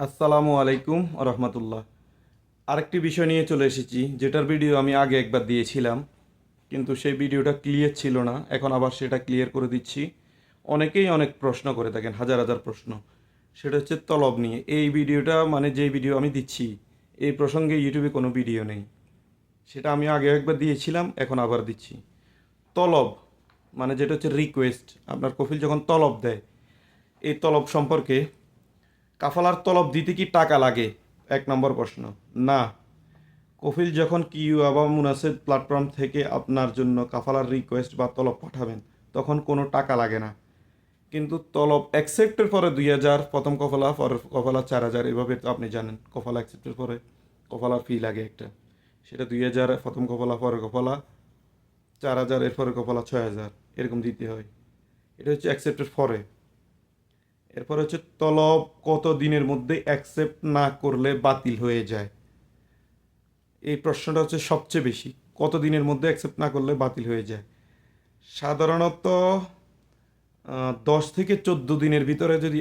আসসালামু আলাইকুম রহমতুল্লাহ। আরেকটি বিষয় নিয়ে চলে এসেছি, যেটার ভিডিও আমি আগে একবার দিয়েছিলাম, কিন্তু সেই ভিডিওটা ক্লিয়ার ছিল না। এখন আবার সেটা ক্লিয়ার করে দিচ্ছি। অনেকেই অনেক প্রশ্ন করে থাকেন, হাজার হাজার প্রশ্ন। সেটা হচ্ছে তলব নিয়ে। এই ভিডিওটা মানে যেই ভিডিও আমি দিচ্ছি, এই প্রসঙ্গে ইউটিউবে কোনো ভিডিও নেই। সেটা আমি আগে একবার দিয়েছিলাম, এখন আবার দিচ্ছি। তলব মানে যেটা হচ্ছে রিকোয়েস্ট। আপনার কফিল যখন তলব দেয়, এই তলব সম্পর্কে, কাফালার তলব দিতে কি টাকা লাগে? এক নম্বর প্রশ্ন। না। কফিল যখন কিউ বা মুনাসেব প্ল্যাটফর্ম থেকে আপনার জন্য কাফালার রিকোয়েস্ট বা তলব পাঠাবেন, তখন কোনো টাকা লাগে না। কিন্তু তলব অ্যাকসেপ্টের পরে 2,000 প্রথম কফালা, পরের কফালা 4,000, এভাবে তো আপনি জানেন। কফালা অ্যাকসেপ্টের পরে কফালার ফি লাগে একটা, সেটা 2,000 প্রথম কফালা, পরের কফালা 4,000, এরপরে কফালা 6,000, এরকম দিতে হয়। এটা হচ্ছে অ্যাকসেপ্টের পরে। এরপর হচ্ছে তলব কত দিনের মধ্যে অ্যাকসেপ্ট না করলে বাতিল হয়ে যায়। এই প্রশ্নটা হচ্ছে সবচেয়ে বেশি, কত দিনের মধ্যে অ্যাকসেপ্ট না করলে বাতিল হয়ে যায়। সাধারণত 10 থেকে 14 দিনের ভিতরে যদি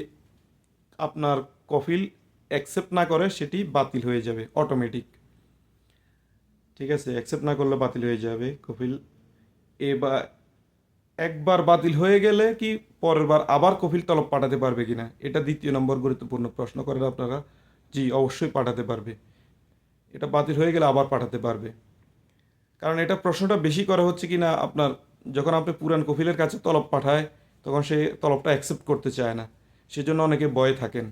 আপনার কফিল অ্যাকসেপ্ট না করে, সেটি বাতিল হয়ে যাবে অটোমেটিক। ঠিক আছে, অ্যাকসেপ্ট না করলে বাতিল হয়ে যাবে কফিল। এবার একবার বাতিল হয়ে গেলে কি পরের বার আবার কফিল তলব পাঠাতে পারবে কিনা, এটা দ্বিতীয় নম্বর গুরুত্বপূর্ণ প্রশ্ন করেন আপনারা। জি, অবশ্যই পাঠাতে পারবে। এটা বাতিল হয়ে গেলে আবার পাঠাতে পারবে। কারণ এটা প্রশ্নটা বেশি করা হচ্ছে কি না, আপনার যখন আপনি পুরান কফিলের কাছে তলব পাঠায়, তখন সে তলবটা অ্যাকসেপ্ট করতে চায় না। সেজন্য অনেকে ভয়ে থাকেন।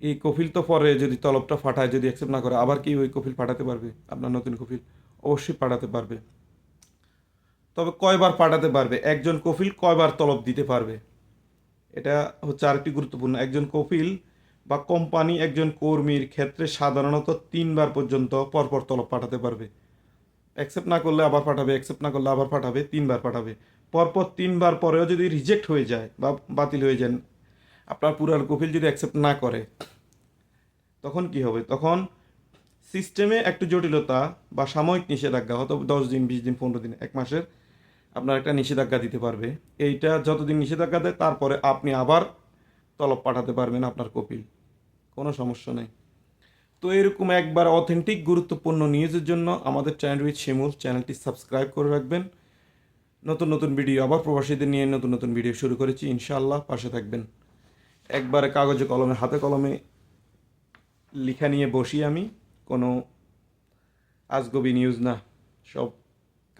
এই কফিল তো পরে যদি তলবটা পাঠায়, যদি অ্যাকসেপ্ট না করে, আবার কি ওই কফিল পাঠাতে পারবে? আপনার নতুন কফিল অবশ্যই পাঠাতে পারবে। তবে কয়বার পাঠাতে পারবে, একজন কফিল কয়বার তলব দিতে পারবে, এটা হচ্ছে আরেকটি গুরুত্বপূর্ণ। একজন কফিল বা কোম্পানি একজন কর্মীর ক্ষেত্রে সাধারণত 3বার পর্যন্ত পরপর তলব পাঠাতে পারবে। অ্যাকসেপ্ট না করলে আবার পাঠাবে, অ্যাকসেপ্ট না করলে আবার পাঠাবে, 3বার পাঠাবে। পরপর 3বার পরেও যদি রিজেক্ট হয়ে যায় বা বাতিল হয়ে যান, আপনার পুরান কফিল যদি অ্যাকসেপ্ট না করে, তখন কি হবে? তখন সিস্টেমে একটু জটিলতা বা সাময়িক নিষেধাজ্ঞা, হয়তো 10 দিন, 20 দিন, 15 দিন, 1 মাসের আপনার একটা নিষেধাজ্ঞা দিতে পারবে। এইটা যতদিন নিষেধাজ্ঞা দেয়, তারপরে আপনি আবার তলব পাঠাতে পারবেন আপনার কপিল, কোনো সমস্যা নেই। তো এরকম একবার অথেন্টিক গুরুত্বপূর্ণ নিউজের জন্য আমাদের চ্যানেল উইথ শিমুল চ্যানেলটি সাবস্ক্রাইব করে রাখবেন। নতুন নতুন ভিডিও, আবার প্রবাসীদের নিয়ে নতুন নতুন ভিডিও শুরু করেছি, ইনশাআল্লাহ পাশে থাকবেন। একবারে কাগজে কলমে, হাতে কলমে লিখা নিয়ে বসি আমি, কোনো আজগবি নিউজ না, সব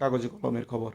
কাগজে কলমের খবর।